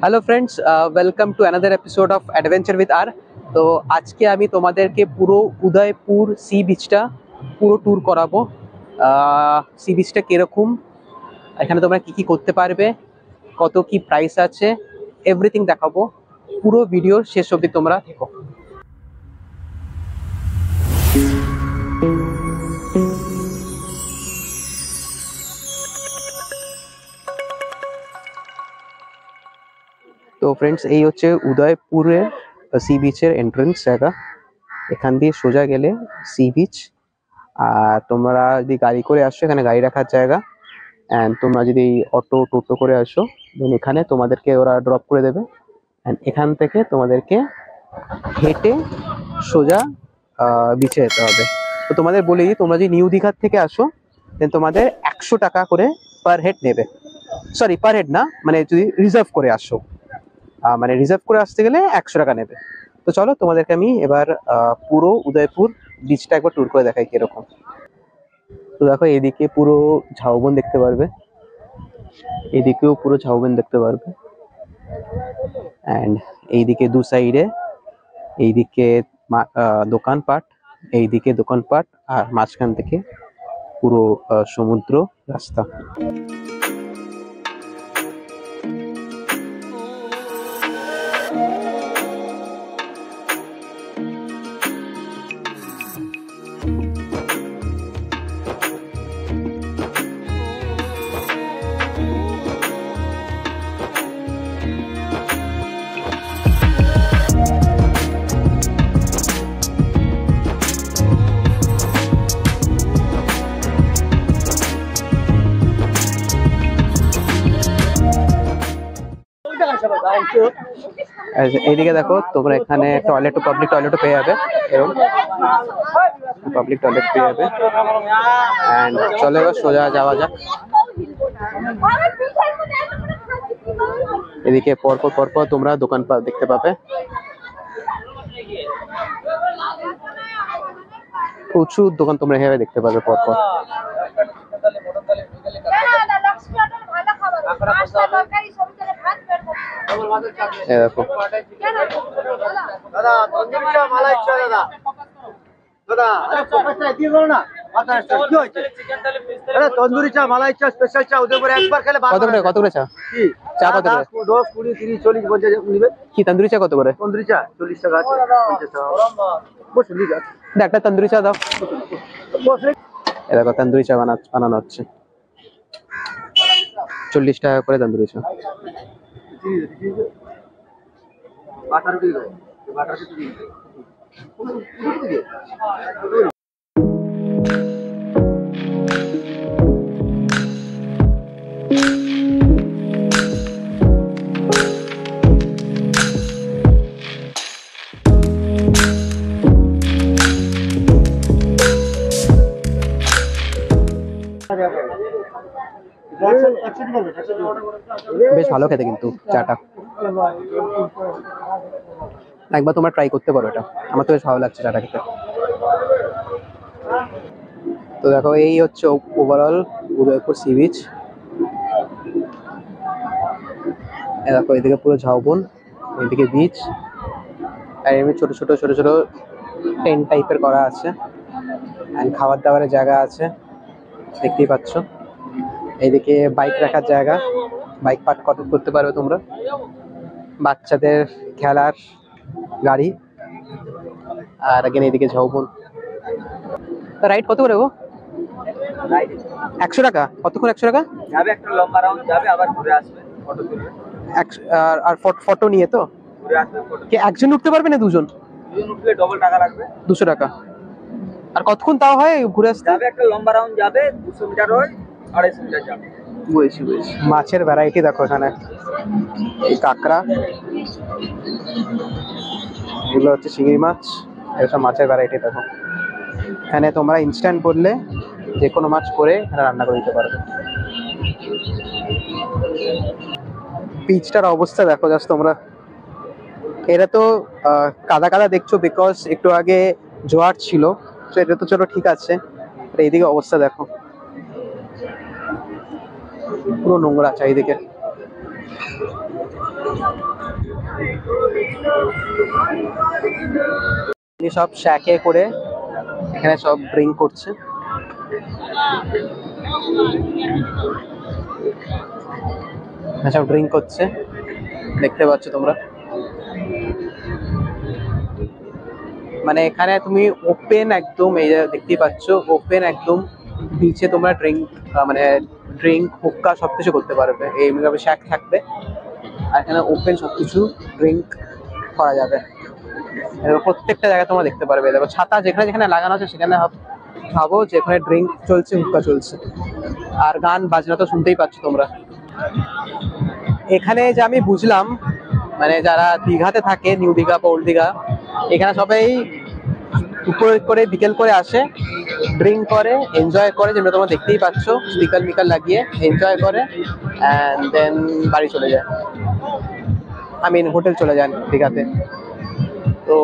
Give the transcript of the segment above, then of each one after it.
Hello friends, welcome to another episode of adventure with R. তো আজকে আমি তোমাদেরকে পুরো উদয়পুর সি বিচটা পুরো ট্যুর করাবো। সি বিচটা কীরকম, এখানে তোমরা কি কি করতে পারবে, কত কি প্রাইস আছে, এভরিথিং দেখাবো। পুরো ভিডিও শেষ অবধি তোমরা দেখো। তো ফ্রেন্ডস, এই হচ্ছে উদয়পুরের সি বিচের এন্ট্রেন্স জায়গা। এখান দিয়ে সোজা গেলে সি বিচ। আর তোমরা যদি গাড়ি করে আসো, এখানে গাড়ি রাখার জায়গা। অ্যান্ড তোমরা যদি অটো টোটো করে আসো, দেন এখানে তোমাদেরকে ওরা ড্রপ করে দেবে। অ্যান্ড এখান থেকে তোমাদেরকে হেঁটে সোজা বিচে যেতে হবে। তো তোমাদের বলি, তোমরা যদি নিউ দীঘার থেকে আসো, দেন তোমাদের 100 টাকা করে পার হেড নেবে। সরি, পার হেড না, মানে যদি রিজার্ভ করে আসো, মানে রিজার্ভ করে আসতে গেলে 100 টাকা নেবে। তো চলো, তোমাদেরকে আমি এবার পুরো উদয়পুর বিচটা একবার ট্যুর করে দেখাই কিরকম। তো দেখো, এদিকে পুরো ঝাউবন দেখতে পারবে, এদিকেও পুরো ঝাউবন দেখতে পারবে। অ্যান্ড এইদিকে দু সাইডে, এইদিকে দোকানপাট, এইদিকে দোকানপাট, আর মাঝখান থেকে পুরো সমুদ্র রাস্তা। এইদিকে দেখো, তোমরা এখানে টয়লেট, পাবলিক টয়লেটও পেয়ে যাবে, এরকম পাবলিক টয়লেট পেয়ে যাবে। অ্যান্ড চলো এবার সোজা যাওয়া যাক। এদিকে পরপর পরপর তোমরা দোকান দেখতে পাবে, প্রচুর দোকান তোমরা এভাবে দেখতে পাবে পরপর। দেখো দাদা তন্দুরি চা মালাই চা দাদা দাদা আরে ফোকাসটা দিয়ে দাও না মাথা নষ্ট কি হয়েছে আরে তন্দুরি চা মালাই চা স্পেশাল চা উদয়পুরে একবার খেলে কত করে চা? কি চা কত করে? 10 20 30 40 50 নিবে। কি তন্দুরি চা কত করে? তন্দুরি চা 40 টাকা আছে, 50 টাকা বসে নিয়ে যা। একটা তন্দুরি চা দাও। বসে এই দেখো, তন্দুরি চা বানানো হচ্ছে, 40 টাকা করে তন্দুরি চা। বাটার রুটি দাও, বাটার রুটি দিন। বেশ ভালো খেতে কিন্তু চাটা, একবার তোমরা ট্রাই করতে পারো এটা। আমার তো বেশ ভালো লাগছে চাটা খেতে। তো দেখো, এই হচ্ছে ওভারঅল উদয়পুর সি বিচ। দেখো, এদিকে পুরো ঝাউবন, এদিকে বিচ, আর এমনি ছোট ছোট ছোট ছোট টেন্ট টাইপের করা আছে। অ্যান্ড খাবার দাবারের জায়গা আছে, দেখতেই পাচ্ছ। এইদিকে বাইক রাখার জায়গা, বাইক পার্ক করতে পারবে তোমরা, বাচ্চাদের খেলার গাড়ি। আর এখানে এদিকে ঝাউবন। রাইড কত করে গো? 100 টাকা? কতক্ষণ 100 টাকা? যাবে একটা লম্বা রাউন্ড যাবে, আবার ঘুরে আসবে, ফটো তুলবে। আর ফটো নিয়ে তো ঘুরে আসবে, ফটো কি একজন উঠতে পারবে না দুজন? দুজন উঠলে ডবল টাকা লাগবে, 200 টাকা। আর কতক্ষণ তাও হয় ঘুরে আসতে? যাবে একটা লম্বা রাউন্ড যাবে, 200 মিটার হয়, 250 মিটার যাবে। বুঝেছি। মাছের ভ্যারাইটি দেখো এখানে, এই কাঁকড়া, এগুলো হচ্ছে চিংড়ি মাছ, এসব মাছের ভ্যারাইটি দেখো। এখানে তোমরা ইনস্ট্যান্ট করলে যে কোনো মাছ করে এখানে রান্না করে দিতে পারবে। বিচটার অবস্থা দেখো জাস্ট তোমরা। এটা তো কাদা কাদা দেখছো বিকজ একটু আগে জোয়ার ছিল, তো এটা তো চলো ঠিক আছে। এইদিকে অবস্থা দেখো, পুরো নোংরা চারিদিকে। সব শ্যাকে করে এখানে সব ড্রিঙ্ক করছে। সব ড্রিঙ্ক করছে, দেখতে পাচ্ছ তোমরা। মানে এখানে তুমি ওপেন একদম, এই দেখতেই পাচ্ছ ওপেন একদম বিচে তোমরা ড্রিঙ্ক, মানে ড্রিঙ্ক হুক্কা সবকিছু করতে পারবে। এইভাবে শ্যাক থাকবে আর এখানে ওপেন সবকিছু ড্রিঙ্ক করা যাবে। প্রত্যেকটা জায়গায় তোমরা দেখতে পারবে, দেখো ছাতা যেখানে যেখানে লাগানো আছে সেখানে ভাবো যে এখানে ড্রিঙ্ক চলছে, হুক্কা চলছে, আর গান বাজনা তো শুনতেই পাচ্ছ তোমরা। এখানে যে আমি বুঝলাম, মানে যারা দীঘাতে থাকে, নিউ দীঘা বা ওল্ড দীঘা, এখানে সবাই দুপুর করে বিকেল করে আসে, ড্রিঙ্ক করে, এনজয় করে, যেটা তোমরা দেখতেই পাচ্ছ, স্পিকার মিকার লাগিয়ে এনজয় করে, অ্যান্ড দেন বাড়ি চলে যায়, হোটেল চলে যান দীঘাতে। তো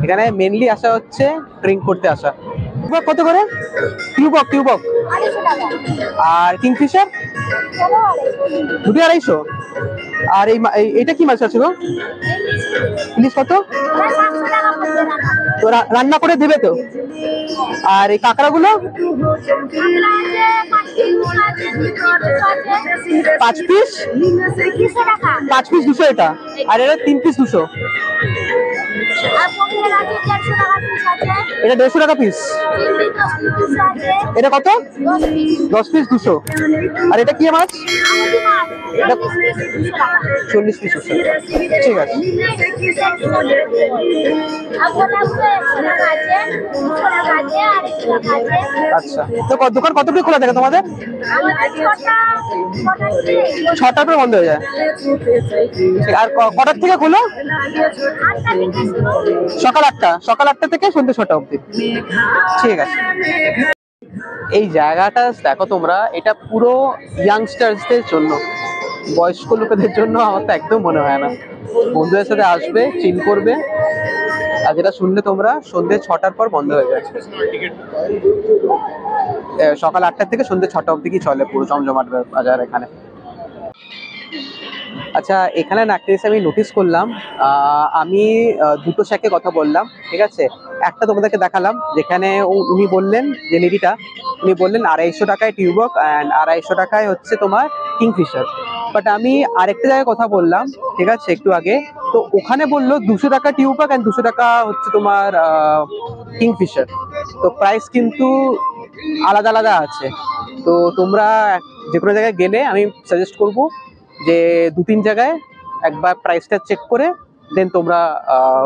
এখানে মেনলি আসা হচ্ছে ড্রিঙ্ক করতে আসা। কত করে? টিউবক আর কিংফিশার দুটো 250। আর এইটা কি মাছ আছে গো? ইলিশ কত? তো রান্না করে দেবে তো? আর এই কাঁকড়াগুলো 5 পিস? 5 পিস 200 এটা, আর এটা 3 পিস 200। এটা 150 টাকা পিস। এটা কত? 10 পিস 200। আর এটা কি মাছ? এটা 40 পিস 200। ঠিক আছে। আচ্ছা, তো দোকান কতটুকু খোলা থাকে তোমাদের? 6টার পরে বন্ধ হয়ে যায়। আর কটার থেকে খোলো? সকাল 8টা থেকে সন্ধ্যে 6টা অবধি। ঠিক আছে। এই জায়গাটা দেখো তোমরা, এটা পুরো ইয়াংস্টার্সদের জন্য, বয়স্ক লোকেদের জন্য আমার তো একদম মনে হয় না। বন্ধুদের সাথে আসবে, চিল করবে, আর যেটা শুনলে তোমরা, সন্ধ্যে 6টার পর বন্ধ হয়ে যায়। সকাল 8টা থেকে সন্ধ্যে 6টা অবধি কি চলে, পুরো জমজমাট বাজার এখানে। আচ্ছা, এখানে না একটা জিনিস আমি নোটিস করলাম, আমি দুটো শ্যাকে কথা বললাম, ঠিক আছে। একটা তোমাদেরকে দেখালাম, যেখানে উনি বললেন, যে লেডিটা, উনি বললেন 250 টাকায় টিউবক অ্যান্ড 250 টাকায় হচ্ছে তোমার কিংফিশার। বাট আমি আরেকটা জায়গায় কথা বললাম, ঠিক আছে, একটু আগে, তো ওখানে বললো 200 টাকা টিউবক অ্যান্ড 200 টাকা হচ্ছে তোমার কিংফিশার। তো প্রাইস কিন্তু আলাদা আলাদা আছে। তো তোমরা যে কোনো জায়গায় গেলে আমি সাজেস্ট করবো যে 2-3 জায়গায় একবার প্রাইসটা চেক করে দেন তোমরা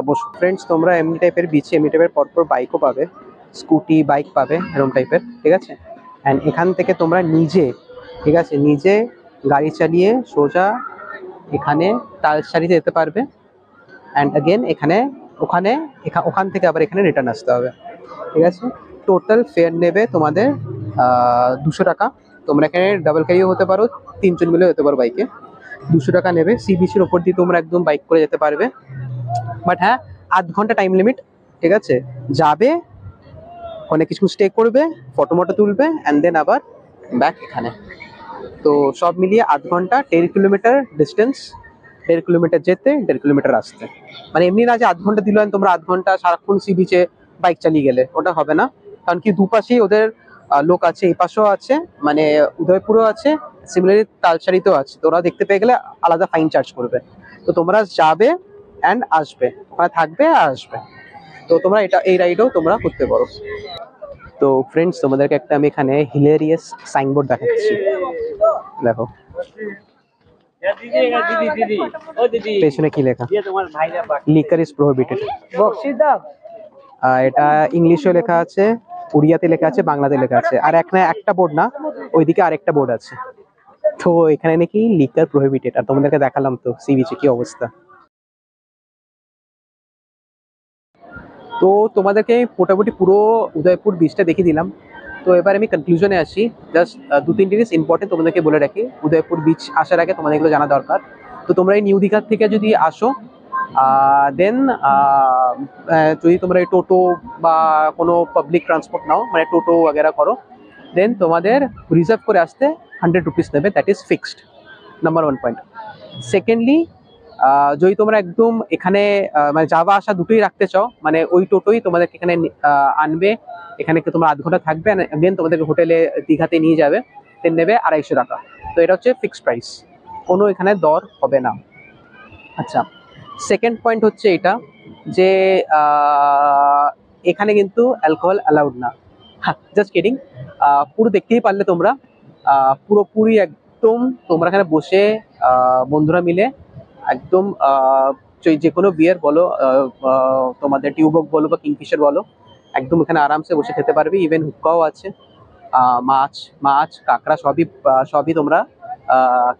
বসো। ফ্রেন্ডস, তোমরা এমনি টাইপের বিচে এমনি টাইপের পরপর বাইকও পাবে, স্কুটি বাইক পাবে, এরকম টাইপের, ঠিক আছে। অ্যান্ড এখান থেকে তোমরা নিজে, ঠিক আছে, নিজে গাড়ি চালিয়ে সোজা এখানে তালসারিতে যেতে পারবে, অ্যান্ড অ্যাগেন ওখান থেকে আবার এখানে রিটার্ন আসতে হবে, ঠিক আছে। টোটাল ফেয়ার নেবে তোমাদের 200 টাকা। তোমরা এখানে ডাবল ক্যারিও হতে পারো, 3 জন মিলে হতে পারো বাইকে। 200 টাকা নেবে। সি বিচের ওপর দিয়ে তোমরা একদম বাইক করে যেতে পারবে। বাট হ্যাঁ, 8 ঘন্টা টাইম লিমিট, ঠিক আছে। যাবে, অনেক কিছু স্টে করবে, ফটো তুলবে, অ্যান্ড দেন আবার ব্যাক এখানে। তো সব মিলিয়ে 8 ঘন্টা, 10 কিলোমিটার ডিস্টেন্স, 1.5 কিলোমিটার যেতে, 1.5 কিলোমিটার আসতে। মানে এমনি না যে 8 ঘন্টা দিল তোমরা 8 ঘন্টা সারাক্ষণ সি বিচে বাইক চালিয়ে গেলে, ওটা হবে না। কারণ কি, দুপাশেই ওদের লোক আছে, এই পাশেও আছে, মানে উদয়পুরও আছে, সিমিলারলি তালসারিতেও আছে। তো ওরা দেখতে পেয়ে গেলে আলাদা ফাইন চার্জ করবে। তো তোমরা যাবে অ্যান্ড আসবে, ওখানে থাকবে আর আসবে। তো তোমরা এই রাইডও তোমরা করতে পারো। তো ফ্রেন্ডস, তোমাদেরকে একটা আমি এখানে হিলেরিয়াস সাইনবোর্ড দেখাচ্ছি, দেখো পেছনে কি লেখা, লিকার ইজ প্রহিবিটেড। এটা ইংলিশে লেখা আছে, উড়িয়াতে লেখা আছে, বাংলাতে লেখা আছে। আর একটা বোর্ড না, ওইদিকে আরেকটা বোর্ড আছে। তো এখানে নাকি লিকার প্রহিবিটেড। আর তোমাদেরকে দেখালাম তো সি বিচে কি অবস্থা। তো তোমাদেরকে মোটামুটি পুরো উদয়পুর বিচটা দেখিয়ে দিলাম। তো এবার আমি কনক্লুশনে আসি। জাস্ট 2-3 জিনিস ইম্পর্টেন্ট তোমাদেরকে বলে রাখি, উদয়পুর বিচ আসার আগে তোমাদের এগুলো জানা দরকার। তো তোমরা এই নিউ দীঘার থেকে যদি আসো, দেন যদি তোমরা এই টোটো বা কোনো পাবলিক ট্রান্সপোর্ট নাও, মানে টোটো वगैरह করো, দেন তোমাদের রিজার্ভ করে আসতে 100 রুপিস নেবে, that is fixed, number 1 point. Secondly, যদি তোমরা একদম এখানে মানে যাওয়া আসা দুটোই রাখতে চাও, মানে ওই টোটোই তোমাদেরকে এখানে আনবে, এখানে তোমরা আধ ঘন্টা থাকবে, দেন তোমাদেরকে হোটেলে দীঘাতে নিয়ে যাবে, দেন নেবে 250 টাকা। তো এটা হচ্ছে ফিক্সড প্রাইস, কোনো এখানে দর হবে না। আচ্ছা, সেকেন্ড পয়েন্ট হচ্ছে এটা যে এখানে কিন্তু অ্যালকোহল অ্যালাউড না। জাস্ট কিডিং, পুরো দেখতেই পারলে তোমরা, পুরোপুরি একদম তোমরা এখানে বসে বন্ধুরা মিলে একদম যে কোনো বিয়ার বলো, তোমাদের টিউবক বলো বা কিংফিশার বলো, একদম এখানে আরামসে বসে খেতে পারবে। ইভেন হুক্কাও আছে, মাছ মাছ কাঁকড়া সবই সবই তোমরা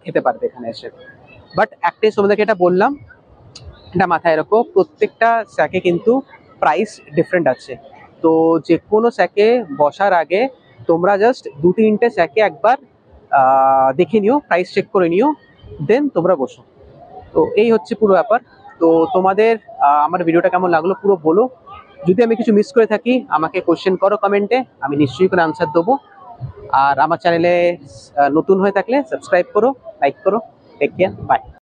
খেতে পারবে এখানে এসে। বাট একটাই তোমাদেরকে এটা বললাম, এটা মাথায় রাখো, প্রত্যেকটা স্যাকে কিন্তু প্রাইস ডিফারেন্ট আছে। তো যে কোনো স্যাকে বসার আগে তোমরা জাস্ট 2-3টে স্যাকে একবার দেখে নিও, প্রাইস চেক করে নিও, দেন তোমরা বসো। তো এই হচ্ছে পুরো ব্যাপার। তো তোমাদের আমার ভিডিওটা কেমন লাগলো পুরো বলো। যদি আমি কিছু মিস করে থাকি আমাকে কোশ্চেন করো কমেন্টে, আমি নিশ্চয়ই কোনো আনসার দেবো। আর আমার চ্যানেলে নতুন হয়ে থাকলে সাবস্ক্রাইব করো, লাইক করো। Take care, by.